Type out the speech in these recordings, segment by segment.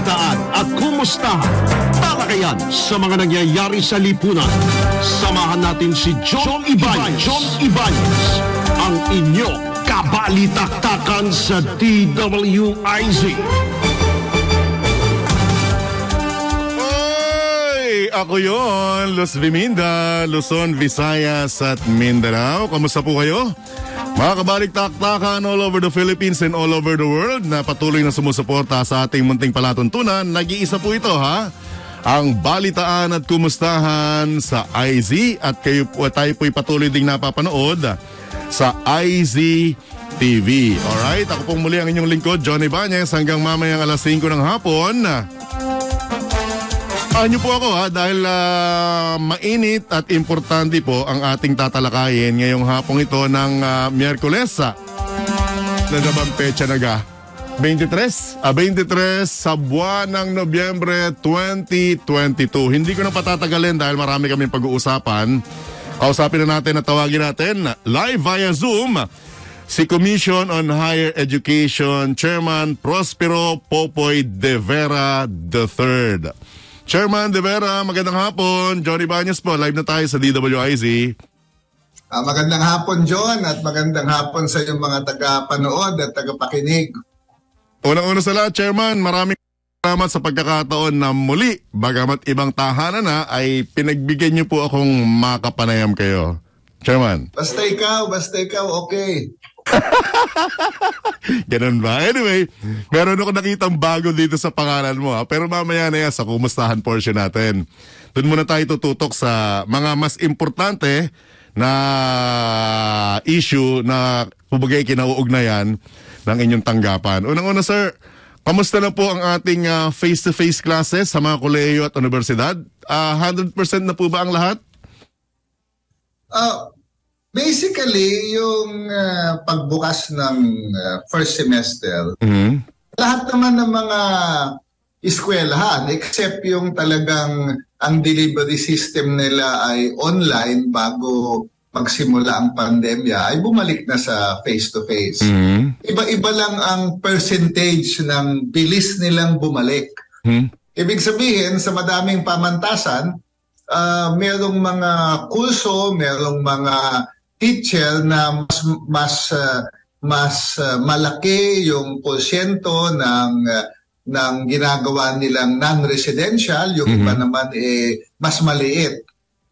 kabalitaan at kumustahan. Talakayan sa mga nangyayari sa lipunan. Samahan natin si John Ibanez, ang inyong kabalitaktakan sa DWIZ. Ako yon, Luz Viminda, Luzon, Visayas at Mindanao. Kamusta po kayo? Mga kabalik-taktakan all over the Philippines and all over the world na patuloy na sumusuporta sa ating munting palatuntunan. Nag-iisa po ito, ha? Ang balitaan at kumustahan sa IZ at tayo po'y patuloy ding napapanood sa IZ TV. Alright, ako pong muli ang inyong lingkod, John Ibanez, hanggang mamayang alas 5 ng hapon. Niyo po ako dahil mainit at importante po ang ating tatalakayin ngayong hapong ito ng Miyerkules. Na naman pecha naga? 23 sa buwan ng Nobyembre 2022. Hindi ko na patatagalin dahil marami kaming pag-uusapan. Kausapin na natin at tawagin natin live via Zoom si Commission on Higher Education Chairman Prospero Popoy de Vera III. Chairman De Vera, magandang hapon. Johnny Ibanez po, live na tayo sa DWIZ. Magandang hapon, John, at magandang hapon sa iyong mga taga-panood at taga-pakinig. Unang-una sa lahat, Chairman, maraming salamat sa pagkakataon na muli, bagamat ibang tahanan na, ay pinagbigyan niyo po akong makapanayam kayo. Chairman. Basta ikaw, okay. Ganun ba? Anyway, meron ako nakitang bago dito sa pangalan mo, ha? Pero mamaya na yan sa kumustahan portion natin. Doon muna tayo tututok sa mga mas importante na issue na kubagay kinauugnayan ng inyong tanggapan. Unang-una, sir, kamusta na po ang ating face-to-face classes sa mga kolehiyo at universidad? 100% na po ba ang lahat? Basically, yung pagbukas ng first semester, lahat naman ng mga eskwelahan, except yung talagang ang delivery system nila ay online bago magsimula ang pandemya, ay bumalik na sa face-to-face. Iba-iba lang ang percentage ng bilis nilang bumalik. Ibig sabihin, sa madaming pamantasan, merong mga kurso, merong mga teacher na mas malaki yung porsyento ng ginagawa nilang non-residential, yung iba naman mas maliit.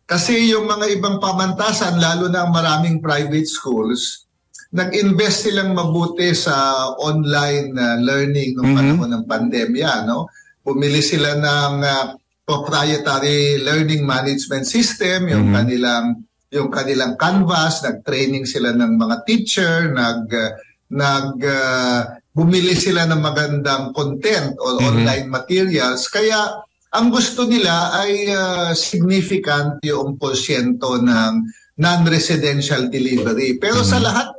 Kasi yung mga ibang pamantasan, lalo na ang maraming private schools, nag-invest silang mabuti sa online learning noong panahon ng pandemya, no? Bumili sila ng proprietary learning management system, yung kanilang Canvas, nag-training sila ng mga teacher, bumili sila ng magandang content or online materials. Kaya ang gusto nila ay significant yung porsyento ng non-residential delivery. Pero sa lahat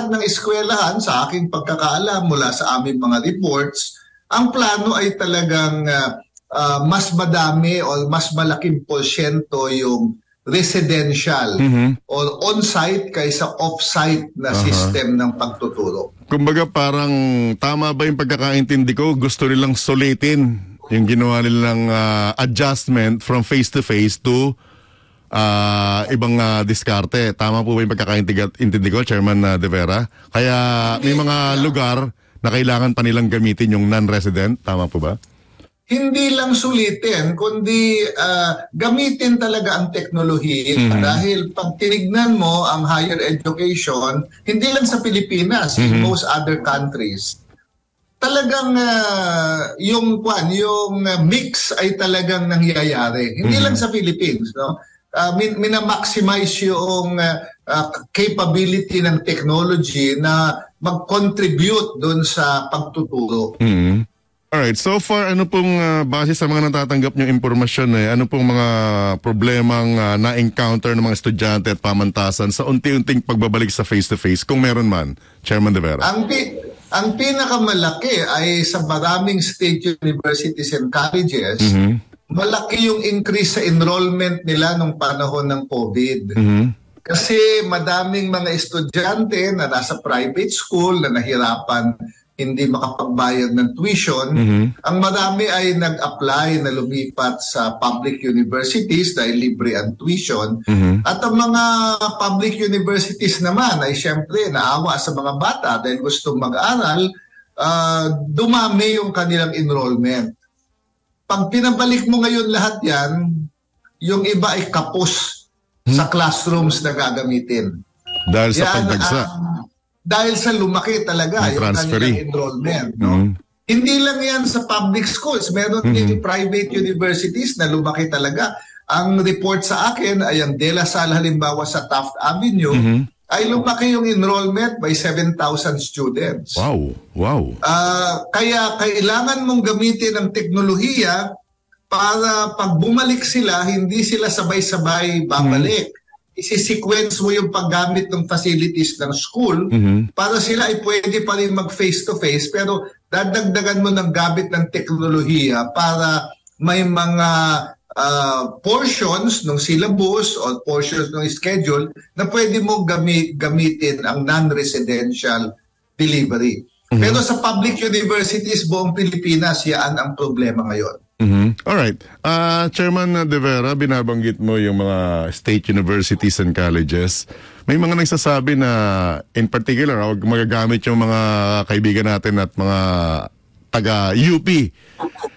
ng eskwelahan, sa aking pagkakaalam mula sa aming mga reports, ang plano ay talagang mas madami o mas malaking porsyento yung residential or on-site kaysa off-site na system ng pagtuturo. Kumbaga parang tama ba yung pagkakaintindi ko? Gusto nilang sulitin yung ginawa nilang adjustment from face-to-face to ibang diskarte. Tama po ba yung pagkakaintindi ko, Chairman De Vera? Kaya may mga lugar na kailangan pa nilang gamitin yung non-resident. Tama po ba? Hindi lang sulitin, kundi gamitin talaga ang teknolohiya. Dahil pag tinignan mo ang higher education, hindi lang sa Pilipinas, in most other countries, talagang yung mix ay talagang nangyayari. Hindi lang sa Philippines, no? Minamaximize yung capability ng technology na mag-contribute doon sa pagtuturo. Alright, so far ano pong base sa mga natatanggap niyong impormasyon ano pong mga problemang na-encounter ng mga estudyante at pamantasan sa unti-unting pagbabalik sa face-to-face kung meron man, Chairman De Vera? Ang pinakamalaki ay sa maraming state universities and colleges, malaki yung increase sa enrollment nila nung panahon ng COVID. Kasi madaming mga estudyante na nasa private school na nahirapan hindi makapagbayad ng tuition, ang marami ay nag-apply na lumipat sa public universities dahil libre ang tuition. At ang mga public universities naman ay siyempre naawa sa mga bata dahil gustong mag-aral, dumami yung kanilang enrollment. Pag pinabalik mo ngayon lahat yan, yung iba ay kapos sa classrooms na gagamitin. Dahil sa pagdagsa. Dahil sa lumaki talaga yung kanilang enrollment. No? Hindi lang yan sa public schools. Meron din private universities na lumaki talaga. Ang report sa akin ay ang De La Salle halimbawa sa Taft Avenue ay lumaki yung enrollment by 7,000 students. Wow. Kaya kailangan mong gamitin ang teknolohiya para pag bumalik sila, hindi sila sabay-sabay babalik. Isi-sequence mo yung paggamit ng facilities ng school para sila ay pwede pa rin mag-face-to-face pero dadagdagan mo ng gamit ng teknolohiya para may mga portions ng syllabus o portions ng schedule na pwede mo gamitin ang non-residential delivery. Pero sa public universities buong Pilipinas, yan ang problema ngayon. Alright. Chairman De Vera, binabanggit mo yung mga state universities and colleges. May mga nagsasabi na in particular, huwag magagamit yung mga kaibigan natin at mga taga-UP.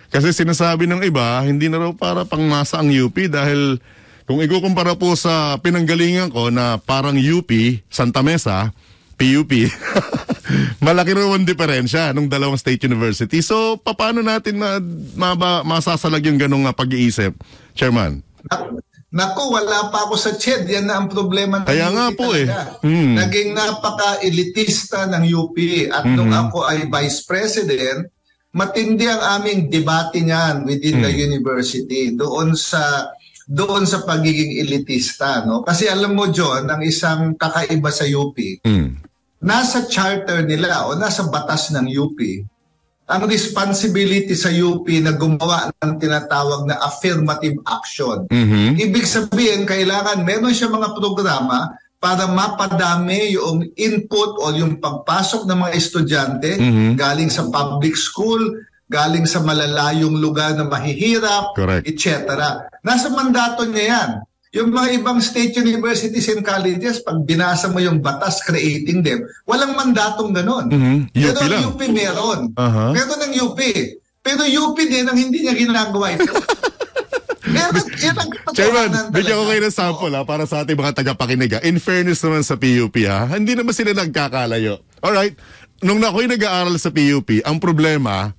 Kasi sinasabi ng iba, hindi na raw para pangmasa ang UP dahil kung ikukumpara po sa pinanggalingan ko na parang UP, Santa Mesa, PUP, malaki raw ang diferensya ng dalawang state university. So, paano natin masasalag yung ganong pag-iisip, Chairman? Naku, wala pa ako sa CHED. Yan na ang problema ng Kaya UP nga po talaga. Naging napaka-elitista ng UP. At nung ako ay Vice President, matindi ang aming debate niyan within the university doon sa pagiging elitista. No? Kasi alam mo, John, ang isang kakaiba sa UP, nasa charter nila o nasa batas ng UP, ang responsibility sa UP na gumawa ng tinatawag na affirmative action. Ibig sabihin, kailangan meron siya mga programa para mapadami yung input o yung pagpasok ng mga estudyante galing sa public school, galing sa malalayong lugar na mahihirap, etc. Nasa mandato niya yan. Yung mga ibang state universities and colleges, pag binasa mo yung batas creating them, walang mandatong ganon. Pero ang UP meron. Meron ng UP. Pero UP din ang hindi niya ginagawa ito. Chairman, bigyan ko kayo ng sample para sa ating mga tagapakinig. In fairness naman sa PUP, hindi naman sila nagkakalayo. Alright, nung ako'y nag-aaral sa PUP, ang problema,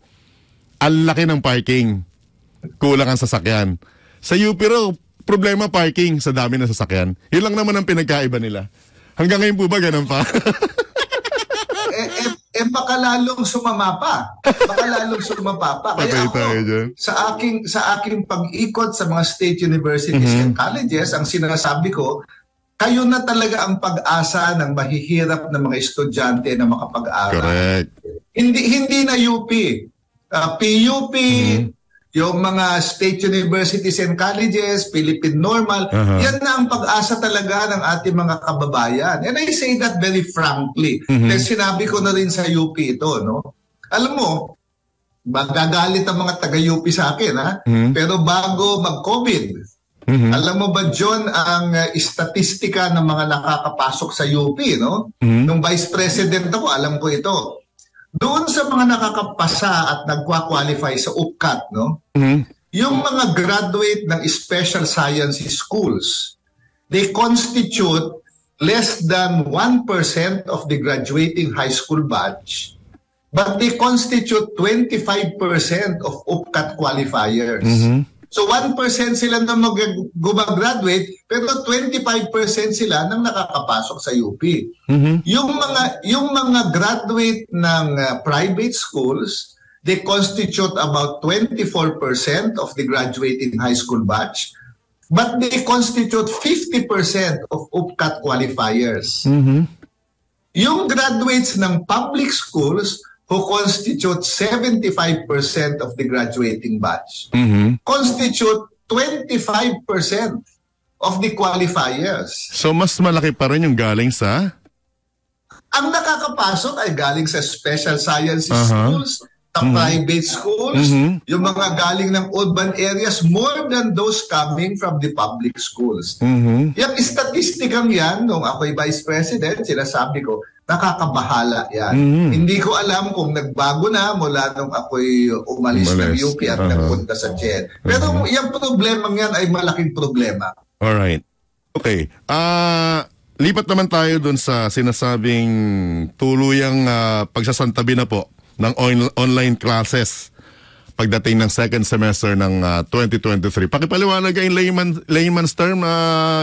ang laki ng parking. Kulang ang sasakyan. Sa UP raw, problema parking sa dami ng sasakyan. Yun lang naman ang pinagkaiba nila. Hanggang ngayon po ba ganun pa? Baka lalong sumama pa. Kaya ako, sa aking pag-ikot sa mga state universities and colleges, ang sinasabi ko, kayo na talaga ang pag-asa ng mahihirap na mga estudyante na makapag-aral. Correct. Hindi na UP. PUP, yung mga state universities and colleges, Philippine Normal, yan na ang pag-asa talaga ng ating mga kababayan. And I say that very frankly. Dahil sinabi ko na rin sa UP ito, no? Alam mo, magagalit ang mga taga-UP sa akin, Pero bago mag-COVID, alam mo ba, John, ang statistika ng mga nakakapasok sa UP, no? Nung Vice President ako, alam ko ito. Doon sa mga nakakapasa at nagkwa-qualify sa UPCAT, no? Yung mga graduate ng special sciences schools, they constitute less than 1% of the graduating high school batch, but they constitute 25% of UPCAT qualifiers. So 1% sila na gumagraduate, pero 25% sila nang nakakapasok sa UP. Yung mga graduate ng private schools, they constitute about 24% of the graduating high school batch, but they constitute 50% of UPCAT qualifiers. Yung graduates ng public schools who constitute 75% of the graduating batch, constitute 25% of the qualifiers. So mas malaki pa rin yung galing sa? Ang nakakapasok ay galing sa special sciences schools, sa private schools, yung mga galing ng urban areas, more than those coming from the public schools. Yung statistikang yan, nung ako'y vice president, sinasabi ko, nakakabahala yan. Hindi ko alam kung nagbago na mula nung ako'y umalis ng UP at nagpunta sa JED. Pero yung problemang yan ay malaking problema. Alright. Okay. Lipat naman tayo dun sa sinasabing tuluyang pagsasantabi na po ng online classes pagdating ng second semester ng 2023. Pakipaliwanag in layman's term,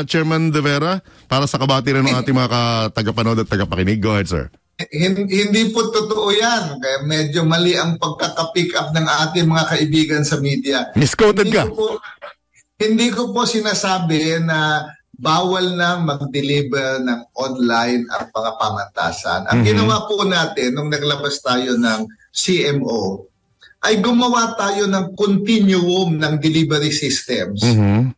Chairman De Vera, para sa kabatiran ng ating mga tagapanood at tagapakinig. Go ahead, sir. Hindi po totoo yan. Kaya medyo mali ang pagkaka-pick up ng ating mga kaibigan sa media. Misquoted ka. Hindi ko po sinasabi na bawal na mag-deliver ng online ang mga pamantasan. Ang ginawa po natin nung naglabas tayo ng CMO ay gumawa tayo ng continuum ng delivery systems.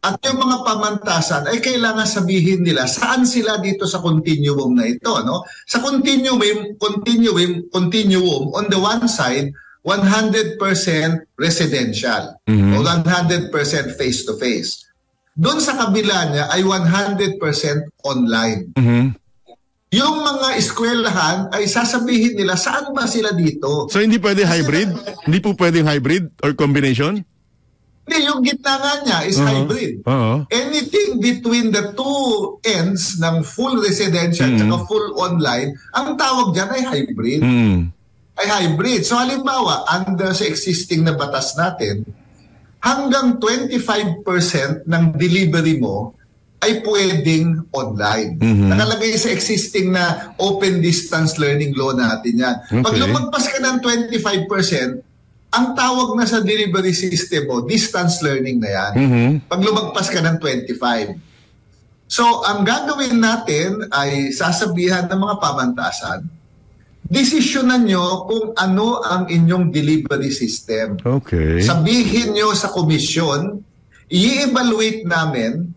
At yung mga pamantasan ay kailangan sabihin nila saan sila dito sa continuum na ito. No? Sa continuum, on the one side, 100% residential o 100% face-to-face. Doon sa kabila niya ay 100% online. Yung mga eskwelahan ay sasabihin nila saan ba sila dito. So hindi pwede hybrid? Hindi po pwedeng hybrid or combination? Hindi, yung gitna nga niya is hybrid. Anything between the two ends ng full residential at full online, ang tawag dyan ay hybrid. Ay hybrid. So halimbawa, under sa existing na batas natin, hanggang 25% ng delivery mo ay pwedeng online. Nakalagay sa existing na open distance learning law natin yan. Pag lumagpas ka ng 25%, ang tawag na sa delivery system mo, distance learning na yan. Pag lumagpas ka ng 25%. So, ang gagawin natin ay sasabihan ng mga pamantasan, desisyonan nyo kung ano ang inyong delivery system. Okay. Sabihin nyo sa komisyon, i-evaluate namin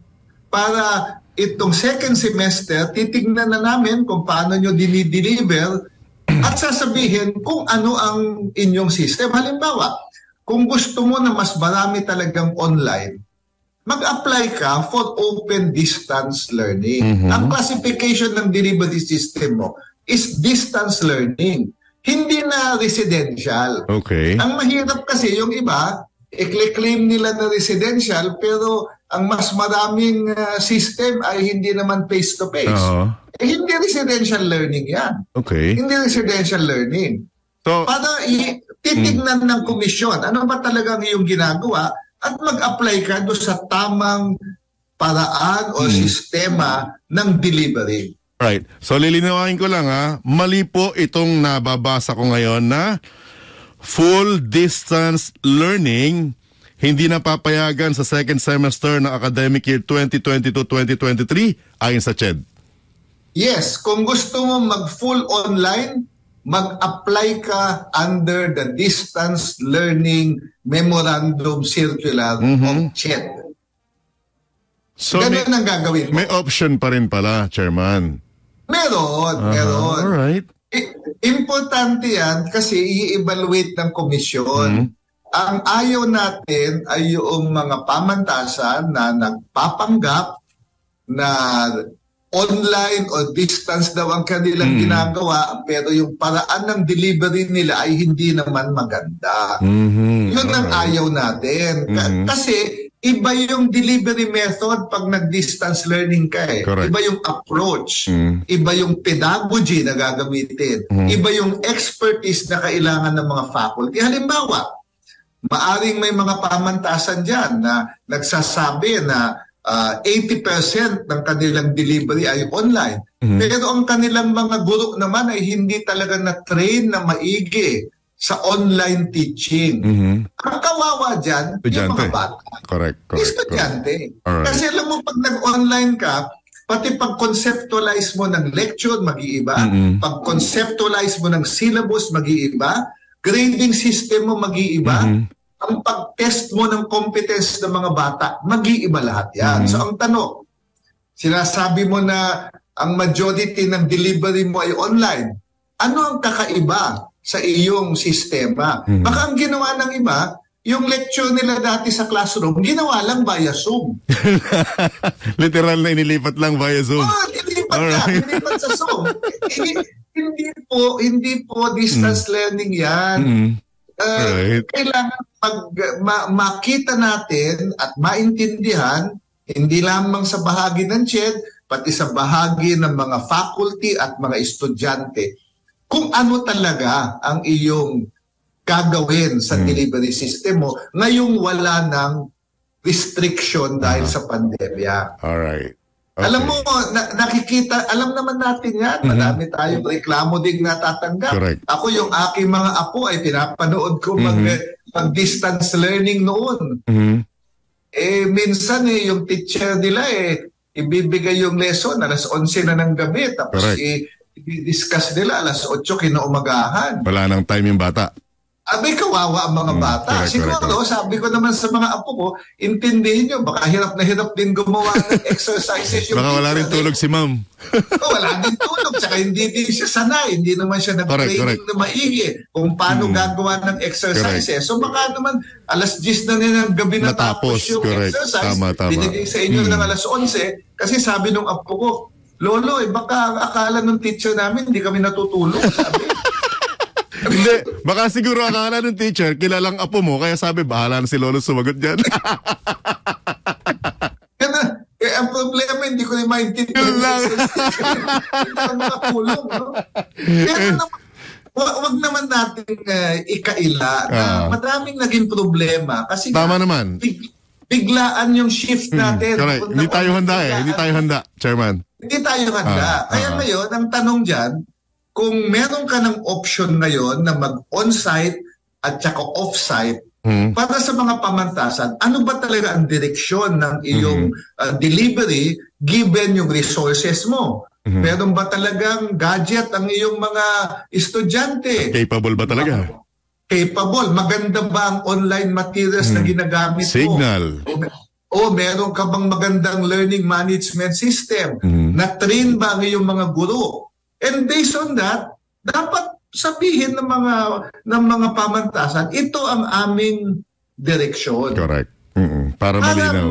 para itong second semester, titignan na namin kung paano nyo dinideliver at sasabihin kung ano ang inyong system. Halimbawa, kung gusto mo na mas marami talagang online, mag-apply ka for open distance learning. Ang classification ng delivery system mo is distance learning, hindi na residential. Okay. Ang mahirap kasi yung iba, i-claim nila na residential pero ang mas maraming system ay hindi naman face-to-face. Hindi residential learning yan. Okay. Hindi residential learning. So, para titignan ng komisyon, ano ba talagang iyong ginagawa at mag-apply ka doon sa tamang paraan o sistema ng delivery. Right. So lilinawin ko lang mali po itong nababasa ko ngayon na full distance learning hindi napapayagan sa second semester ng academic year 2022-2023 ayon sa CHED. Yes, kung gusto mo mag-full online, mag-apply ka under the Distance Learning Memorandum Circular of CHED. So ganun ang gagawin mo. May option pa rin pala, Chairman. Meron. Alright. Importante yan kasi i-evaluate ng komisyon. Ang ayaw natin ay yung mga pamantasan na nagpapanggap na online o distance daw ang kanilang ginagawa pero yung paraan ng delivery nila ay hindi naman maganda. Yun ang ayaw natin. Kasi iba yung delivery method pag nag-distance learning ka eh. Correct. Iba yung approach. Iba yung pedagogy na gagamitin. Iba yung expertise na kailangan ng mga faculty. Halimbawa, maaring may mga pamantasan dyan na nagsasabi na 80% ng kanilang delivery ay online. Pero ang kanilang mga guro naman ay hindi talaga na-train na maigi sa online teaching. Ang kawawa dyan, yung mga bata. Correct. Estudyante. Kasi alam mo, pag nag-online ka, pati pag-conceptualize mo ng lecture, mag-iiba. Pag-conceptualize mo ng syllabus, mag-iiba. Grading system mo, mag-iiba. Ang pag-test mo ng competence ng mga bata, mag-iiba lahat yan. So ang tanong, sinasabi mo na ang majority ng delivery mo ay online. Ano ang kakaiba sa iyong sistema? Baka ang ginawa ng iba, yung lecture nila dati sa classroom, ginawa lang via Zoom. Literal na inilipat lang via Zoom. Inilipat sa Zoom. Hindi po distance learning yan. Right. Kailangan makita natin at maintindihan, hindi lamang sa bahagi ng CHED, pati sa bahagi ng mga faculty at mga estudyante, kung ano talaga ang iyong gagawin sa delivery system mo ngayong wala ng restriction dahil sa pandemya. Alright. Okay. Alam mo, nakikita, alam naman natin yan. Madami tayong reklamo din natatanggap. Correct. Ako, yung aking mga apo ay pinapanood ko mag-distance learning noon. Minsan yung teacher nila ibibigay yung lesson alas 11 na ng gabi. Tapos i-discuss nila alas 8 kinaumagahan. Wala nang time yung bata. Abay, kawawa ang mga bata. Siguro, sabi ko naman sa mga apo ko, intindihin nyo, baka hirap na hirap din gumawa ng exercises. Baka wala rin tulog si ma'am. Wala din tulog, tsaka hindi din siya sanay. Hindi naman siya nag-training na maigi kung paano gagawa ng exercises. So baka naman, alas 10 na ng gabi natapos yung exercise. Tama. Binigay sa inyo ng alas 11, kasi sabi nung apo ko, Lolo, baka akala ng teacher namin, hindi kami natutulog, sabi. Hindi, baka siguro akala ng teacher, kilalang apo mo, kaya sabi, bahala na si Lolo sumagot dyan. Ang problema, hindi ko rin maintindihan. Yun lang. Ang mga pulong, no? Pero wag naman natin ikaila na maraming naging problema. Kasi tama naman. Biglaan yung shift natin. Correct. Hindi tayo handa, Chairman. Hindi tayo handa. Kaya ngayon, ang tanong dyan, kung meron ka ng option ngayon na mag-on-site at saka off-site, para sa mga pamantasan, ano ba talaga ang direksyon ng iyong delivery given yung resources mo? Meron ba talagang gadget ang iyong mga estudyante? Capable ba talaga? Capable. Maganda ba ang online materials na ginagamit mo? Signal. O meron ka bang magandang learning management system? Na-train ba ang iyong mga guro? And based on that, dapat sabihin ng mga pamantasan, ito ang aming direksyon. Correct. Para malinaw.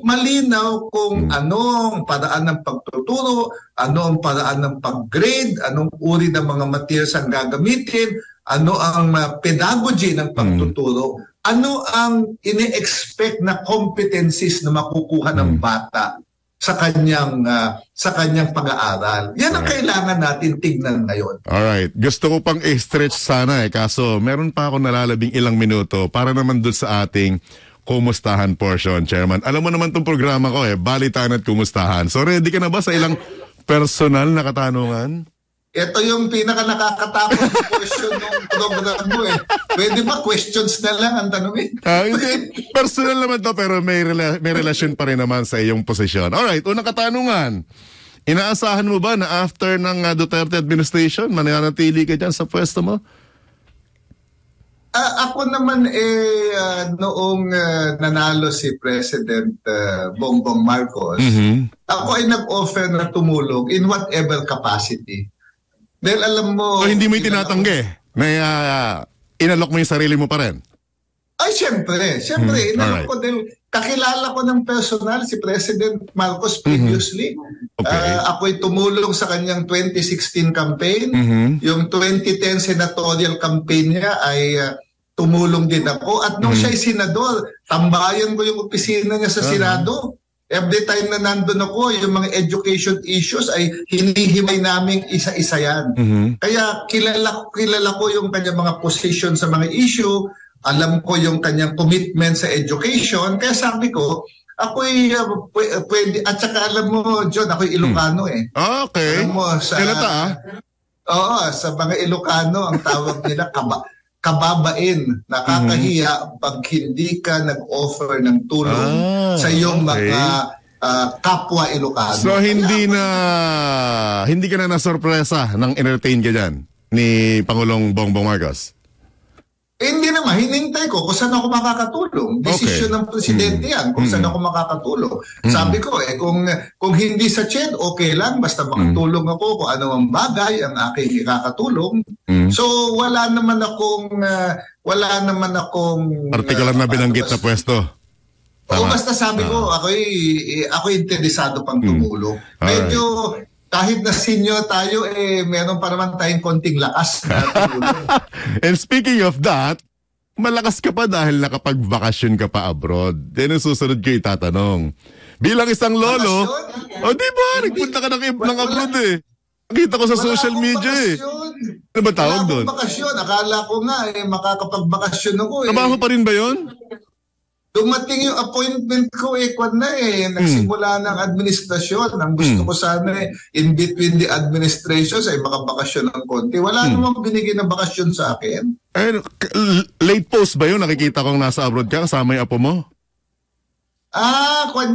Malinaw kung anong paraan ng pagtuturo, ano ang paraan ng pag-grade, anong uri ng mga materials ang gagamitin, ano ang pedagogy ng pagtuturo, ano ang ine-expect na competencies na makukuha ng bata sa kanyang pag-aaral. Yan ang kailangan natin tignan ngayon. Alright. Gusto ko pang i-stretch sana kaso meron pa ako nalalabing ilang minuto para naman dun sa ating kumustahan portion, Chairman. Alam mo naman tong programa ko balitaan at kumustahan. So ready ka na ba sa ilang personal na katanungan? Ito yung pinaka nakakatakot na question ng program mo Pwede ba questions na lang ang tanongin? Hindi, personal naman to pero may relasyon pa rin naman sa iyong posisyon. Alright, unang katanungan. Inaasahan mo ba na after ng Duterte administration, mananatili ka dyan sa pwesto mo? Ako naman noong nanalo si President Bongbong Marcos, ako ay nag-offer na tumulong in whatever capacity. Dahil alam mo... So hindi mo itinatanggi na inalok mo yung sarili mo pa rin? Ay, siyempre. Inalok ko dahil kakilala ko ng personal si President Marcos previously. Ako'y tumulong sa kanyang 2016 campaign. Yung 2010 senatorial campaign niya ay tumulong din ako. At nung siya'y senador, tambayan ko yung opisina niya sa Senado. Every time na nandun ako, yung mga education issues ay hinihimay namin isa-isa yan. Kaya kilala ko yung kanyang mga position sa mga issue, alam ko yung kanyang commitment sa education, kaya sabi ko, ako'y pwede, at saka alam mo, John, ako'y Ilocano Okay. Alam mo, sa mga Ilocano, ang tawag nila kababain, nakakahiya pag hindi ka nag-offer ng tulong sa iyong mga kapwa Ilocano. So hindi ka na nasorpresa nang entertain ka dyan ni Pangulong Bongbong Marcos? hindi naman, hinintay ko kung saan ako makakatulong. Desisyon ng presidente yan kung saan ako makakatulong. Sabi ko, kung hindi sa CHED, okay lang, basta makatulong ako kung ano ang bagay ang aking ikakatulong. So, wala naman akong partikular na binanggit na pwesto. O basta sabi ko, ako interesado pang tumulong. Medyo, kahit na senior tayo, meron pa naman tayong konting lakas na tumulong. And speaking of that, malakas ka pa dahil nakapagbakasyon ka pa abroad. Yan ang susunod ko itatanong. Bilang isang lolo, di ba? Nagpunta ka ng abroad eh. Nakita ko sa social media eh. Ano ba tawag doon? Wala akong bakasyon. Akala ko nga makakapagbakasyon ako eh. Trabaho pa rin ba yun? Dumating yung appointment ko nagsimula ng administrasyon. Ang gusto ko sana in between the administrations ay makabakasyon ng konti. Wala namang binigay na bakasyon sa akin. Late post ba yun? Nakikita kong nasa abroad ka kasama yung apo mo?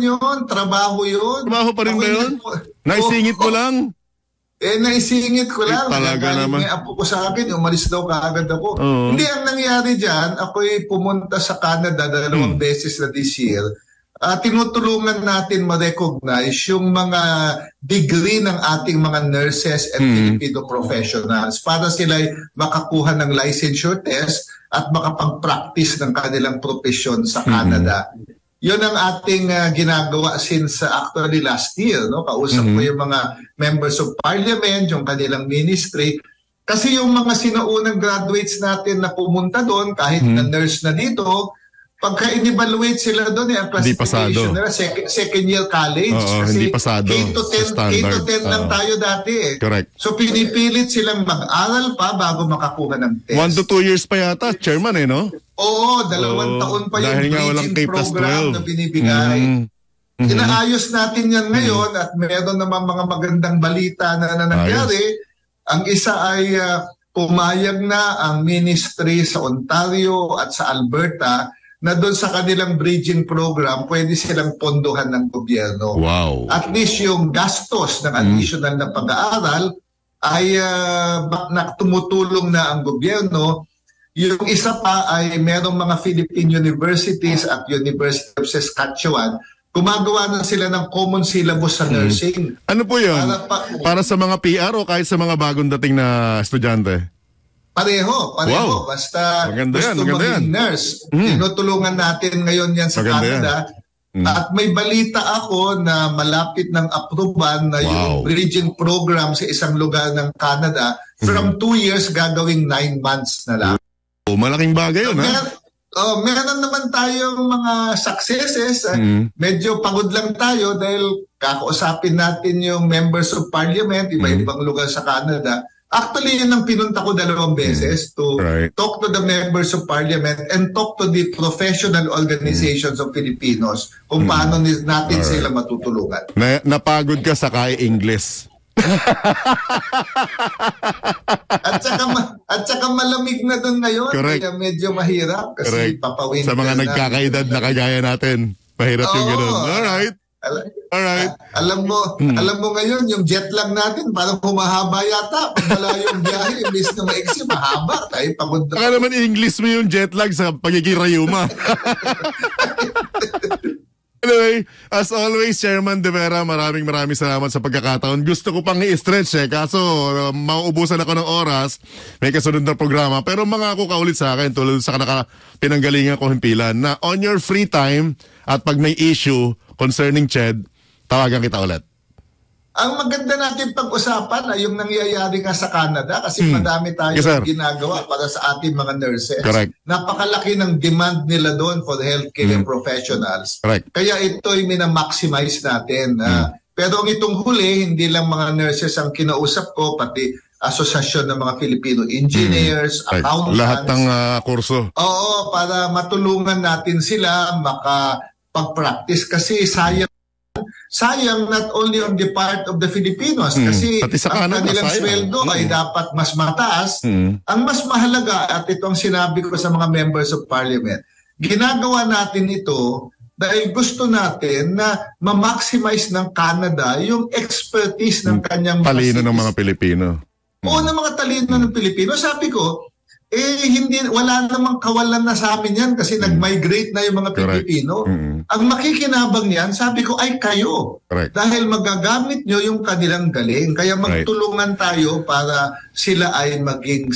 Yun. Trabaho yun. Trabaho pa rin ba yun? Naisingit mo lang? Naisingit ko lang. Talaga naman. May apo ko sa akin, umalis daw kaagad ako. Hindi, ang nangyari dyan, ako'y pumunta sa Canada 2 beses na this year. Tinutulungan natin ma-recognize yung mga degree ng ating mga nurses and Filipino professionals para sila makakuha ng licensure test at makapag-practice ng kanilang profesyon sa Canada. Yun ang ating ginagawa since actually last year. No? Kausap ko yung mga members of parliament, yung kanilang ministry. Kasi yung mga sinaunang graduates natin na pumunta doon, kahit na nurse na dito, pagka in-evaluate sila doon, ang classification nila, second year college. Kasi hindi pasado K-10 lang tayo dati eh. Correct. So pinipilit silang mag-aral pa bago makakuha ng test. 1 to 2 years pa yata, chairman no? Oo, 2 taon pa yung bridging program na binibigay. Inaayos natin yan ngayon at meron naman mga magandang balita na nangyari. Ang isa ay pumayag na ang ministry sa Ontario at sa Alberta na doon sa kanilang bridging program, pwede silang pondohan ng gobyerno. Wow. At least yung gastos ng additional na pag-aaral ay tumutulong na ang gobyerno. Yung isa pa ay merong mga Philippine universities at University of Saskatchewan, gumagawa na sila ng common syllabus sa nursing. Ano po yun? Para sa mga PR o kahit sa mga bagong dating na estudyante? Pareho. Wow. Basta maganda gusto maging nurse. Tinutulungan natin ngayon yan sa Canada. At may balita ako na malapit ng aproban na yung bridging program sa isang lugar ng Canada from 2 years gagawing 9 months na lang. Malaking bagay yun, meron naman tayong mga successes. Medyo pagod lang tayo dahil kakausapin natin yung members of parliament, iba-ibang lugar sa Canada. Actually, yun ang pinunta ko 2 beses to talk to the members of parliament and talk to the professional organizations of Filipinos kung paano natin sila matutulungan. Napagod ka sa English. at saka malamig na doon ngayon. Kaya medyo mahirap kasi papawin sa mga nagkakaedad na kagaya natin. Mahirap yung gano'n. Alright. Alam mo ngayon, yung jet lag natin, parang humahaba yata. Pag malayong biyahe, imbis na maiksi, mahaba. Tayo pagod na. Baka naman English mo yung jet lag sa pagiging rayuma. Anyway, as always, Chairman De Vera, maraming salamat sa pagkakataon. Gusto ko pang i-stretch kaso mauubusan ako ng oras. May kasunod na programa. Pero mangako ka ulit sa akin, tulad sa pinanggalingan ko himpilan, na on your free time at pag may issue concerning CHED, tawagan kita ulit. Ang maganda natin pag-usapan ay yung nangyayari nga sa Canada kasi madami tayong ginagawa para sa ating mga nurses. Correct. Napakalaki ng demand nila doon for healthcare professionals. Correct. Kaya ito'y minamaximize natin. Pero ang itong huli, hindi lang mga nurses ang kinausap ko, pati Asosasyon ng mga Filipino Engineers, accountants. Lahat ng kurso. Oo, para matulungan natin sila makapag-practice kasi sayang not only on the part of the Filipinos kasi ang kanilang sweldo ay dapat mas mataas. Ang mas mahalaga, at ito ang sinabi ko sa mga members of parliament, ginagawa natin ito dahil gusto natin na ma-maximize ng Canada yung expertise ng kanyang talino ng mga Pilipino. Oo, ng mga talino ng Pilipino. Sabi ko, wala namang kawalan na sa amin yan kasi nag-migrate na yung mga Correct. Pilipino. Ang makikinabang yan, sabi ko, ay kayo. Correct. Dahil magagamit nyo yung kanilang galing. Kaya magtulungan tayo para sila ay maging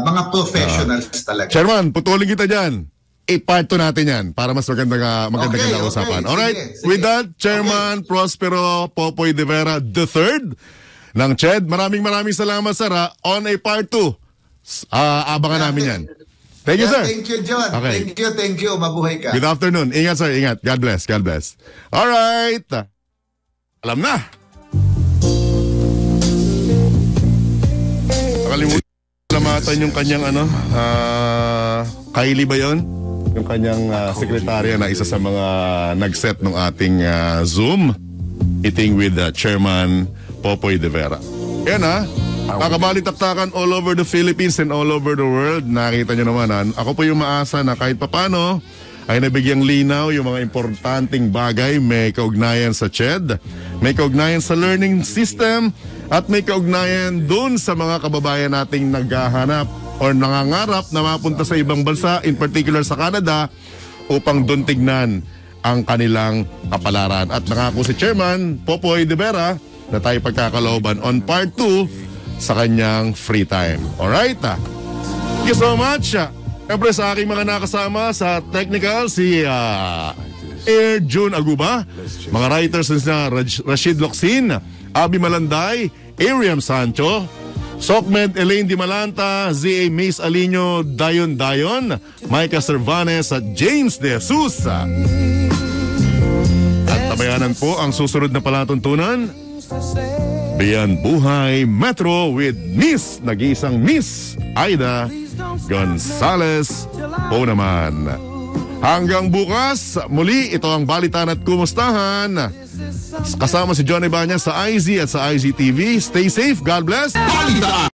mga professionals talaga. Chairman, putulin kita dyan. I-part 2 natin yan para mas magandang usapan. Alright? Sige. With that, Chairman Prospero Popoy de Vera III ng CHED. Maraming salamat, sir. On a part 2. Abangan namin yan. Thank you, sir. Thank you, John. Okay. Thank you. Mabuhay ka. Good afternoon. Ingat, sir. Ingat. God bless. Alright. Alam na. Nakalimutan salamatan yung kanyang Kylie ba yun? Yung kanyang sekretarya na isa sa mga nag-set ng ating Zoom meeting with Chairman Popoy de Vera. Yan kakabalitaktakan all over the Philippines and all over the world. Nakita nyo naman, ako po yung maasa na kahit papano ay nabigyang linaw yung mga importanteng bagay. May kaugnayan sa CHED, may kaugnayan sa learning system, at may kaugnayan dun sa mga kababayan nating naghahanap or nangangarap na mapunta sa ibang bansa, in particular sa Canada, upang dun tignan ang kanilang kapalaran. At nangako si Chairman Popoy de Vera na tayo pagkakalooban on part 2 sa kanyang free time. Alright? Thank you so much. Siyempre sa aking mga nakasama sa technical, si Air June Aguba, mga writers na Rashid Locsin, Abby Malanday, Ariam Sancho, Sokmed Elaine Di Malanta, Z.A. Mace Alino, Dayon, Micah Cervanes at James De Jesus. At tabayanan po ang susunod na palatuntunan, Beyond Buhay Metro with Miss, nag-iisang Miss Aida Gonzales po naman. Hanggang bukas, muli ito ang Balitan at Kumustahan. Kasama si John Ibanez sa IZ at sa IZTV. Stay safe, God bless. Balitaan.